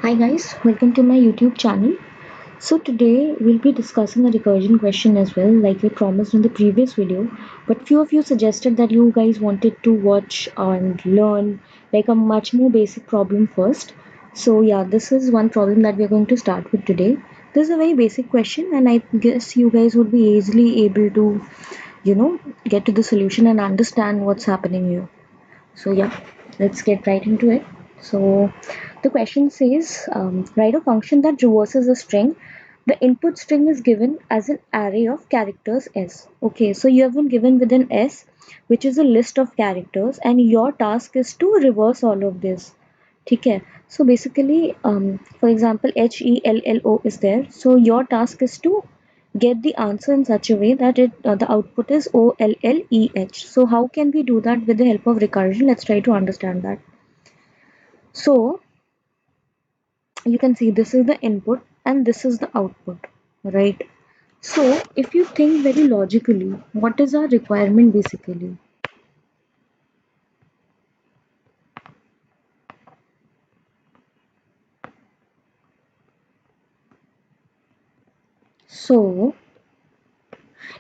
Hi guys, welcome to my YouTube channel. So today we'll be discussing a recursion question as well, like we promised in the previous video. But few of you suggested that you guys wanted to watch and learn like a much more basic problem first. So yeah, this is one problem that we're going to start with today. This is a very basic question, and I guess you guys would be easily able to, get to the solution and understand what's happening here. So yeah, let's get right into it. So the question says, write a function that reverses a string. The input string is given as an array of characters S. Okay, so you have been given with an S, which is a list of characters, and your task is to reverse all of this. ठीक है. So basically, for example, HELLO is there. So your task is to get the answer in such a way that the output is OLLEH. So how can we do that with the help of recursion? Let's try to understand that. So you can see this is the input and this is the output, right? So if you think very logically, what is our requirement basically? So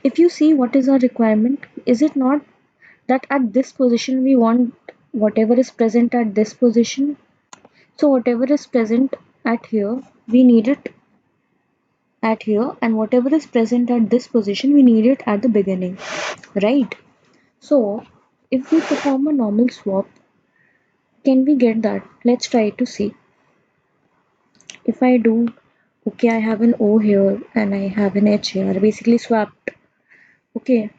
if you see what is our requirement, is it not that at this position we want whatever is present at this position? So whatever is present at here, we need it at here, and whatever is present at this position, we need it at the beginning, right? So if we perform a normal swap, can we get that? Let's try to see. If I do, okay, I have an O here and I have an H here, I basically swapped. Okay,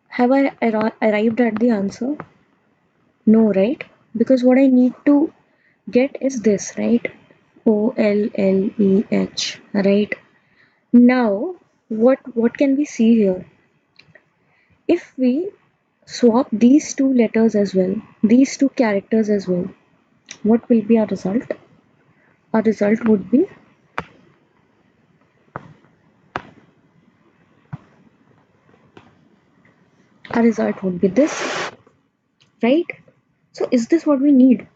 have I arrived at the answer? No, right? Because what I need to get is this, right? OLLEH, right? Now, what can we see here? If we swap these two letters as well, these two characters as well, what will be our result? Our result would be this, right? So is this what we need?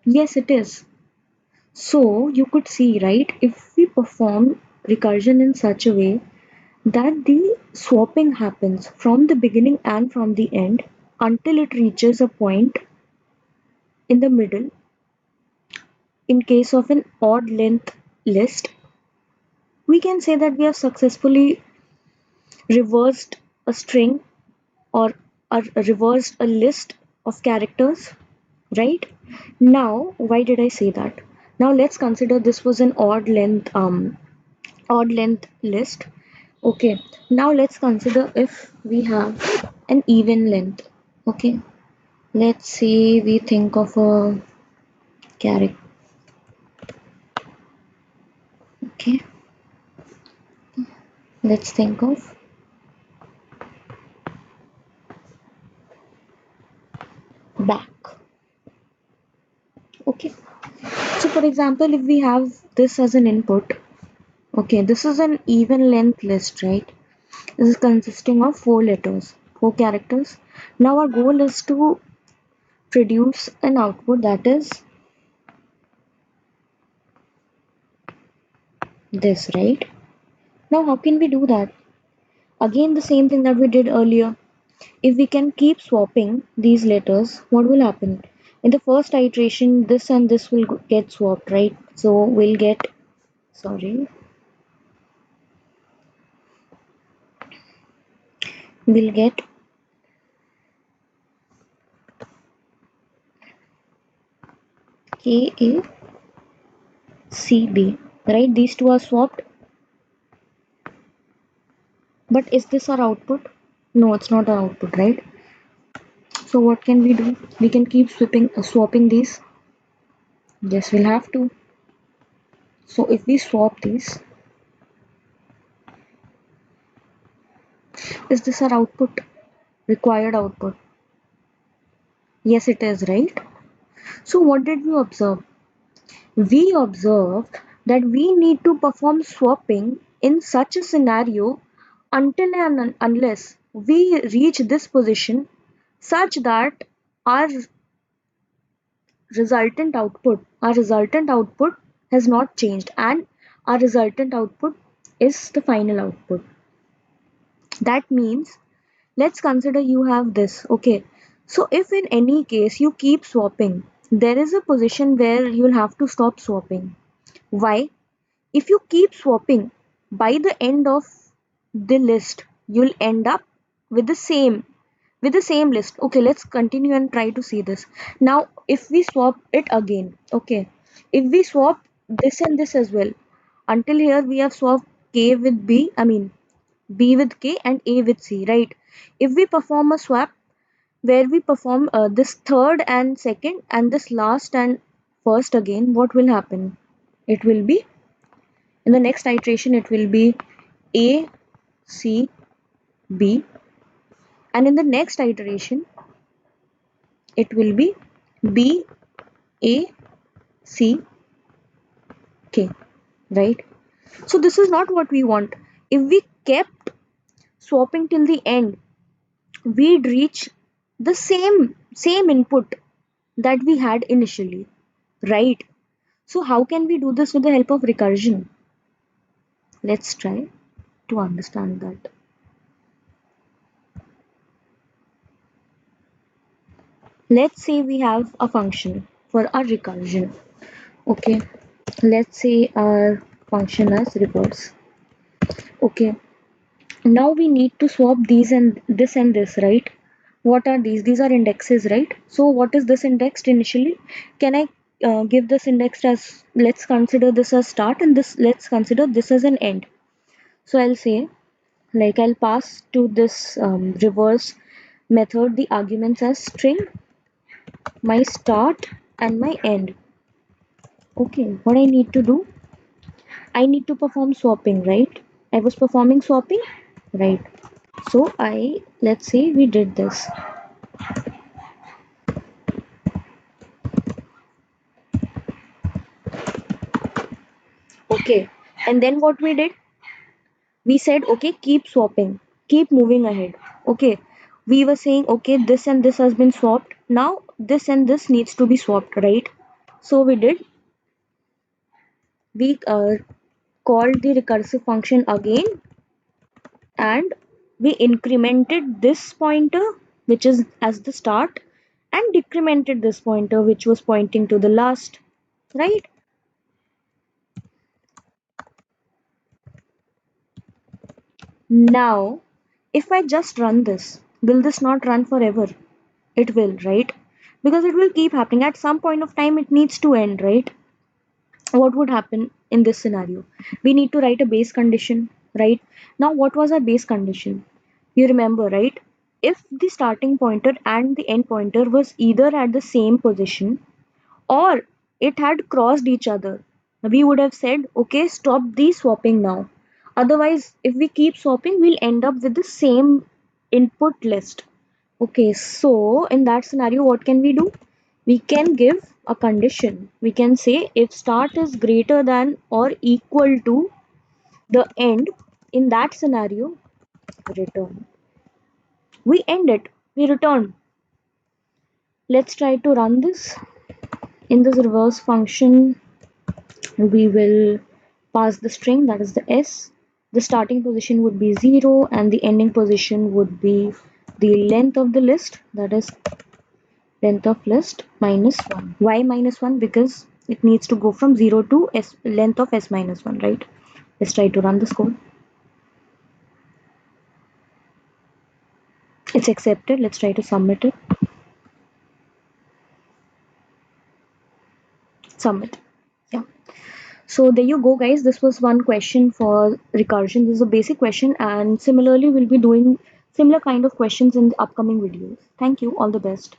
Yes, it is. So you could see, right? If we perform recursion in such a way that the swapping happens from the beginning and from the end until it reaches a point in the middle. In case of an odd length list, we can say that we have successfully reversed a string or reversed a list of characters, right? Now, why did I say that? Now let's consider this was an odd length list. Okay, now let's consider if we have an even length. Okay, let's say we think of a character. Okay, let's think of back. Okay, so for example, if we have this as an input, okay, this is an even length list, right? This is consisting of four letters, four characters. Now our goal is to produce an output that is this, right? Now how can we do that? Again, the same thing that we did earlier. If we can keep swapping these letters, what will happen? In the first iteration, this and this will get swapped, right? So we'll get, sorry, we'll get K A C B, right? These two are swapped. But is this our output? No, it's not our output, right? So what can we do? We can keep swapping these. Yes, we'll have to. So if we swap these, is this our output? Required output? Yes, it is, right? So what did we observe? We observed that we need to perform swapping in such a scenario until and unless we reach this position such that our resultant output has not changed, and our resultant output is the final output. That means, let's consider you have this, okay? So if in any case you keep swapping, there is a position where you'll have to stop swapping. Why? If you keep swapping, by the end of the list, you'll end up with the same list. Okay, let's continue and try to see this. Now, if we swap it again, okay, if we swap this and this as well, until here we have swapped K with B, I mean B with K and A with C, right? If we perform a swap where we perform this third and second and this last and first again, what will happen? It will be, in the next iteration, it will be A, C, B, and in the next iteration, it will be B, A, C, K, right? So this is not what we want. If we kept swapping till the end, we'd reach the same input that we had initially, right? So how can we do this with the help of recursion? Let's try to understand that. Let's say we have a function for our recursion. Okay, let's say our function as reverse. Okay, now we need to swap these and this, right? What are these? These are indexes, right? So what is this indexed initially? Can I give this index as, let's consider this as start, and this, let's consider this as an end. So I'll say, like, I'll pass to this reverse method the arguments as string, my start and my end. Okay, what I need to do, I need to perform swapping, right? I was performing swapping, right? So let's say we did this. Okay, and then what we did, we said, okay, keep swapping, keep moving ahead. Okay, we were saying, okay, this and this has been swapped. Now this and this needs to be swapped, right? So we called the recursive function again, and we incremented this pointer, which is as the start, and decremented this pointer, which was pointing to the last, right? Now, if I just run this, will this not run forever? It will, right? Because it will keep happening. At some point of time, it needs to end, right? What would happen in this scenario? We need to write a base condition, right? Now, what was our base condition? You remember, right? If the starting pointer and the end pointer was either at the same position or it had crossed each other, we would have said, okay, stop the swapping now. Otherwise, if we keep swapping, we'll end up with the same input list. Okay, so in that scenario, what can we do? We can give a condition. We can say if start is greater than or equal to the end, in that scenario, return. We end it, we return. Let's try to run this. In this reverse function, we will pass the string, that is the s. The starting position would be 0 and the ending position would be the length of the list, that is length of list minus 1. Why minus 1? Because it needs to go from 0 to s, length of s minus 1, right? Let's try to run this code. It's accepted. Let's try to submit it. Submit. Yeah. So there you go, guys. This was one question for recursion. This is a basic question, and similarly we'll be doing similar kind of questions in the upcoming videos. Thank you. All the best.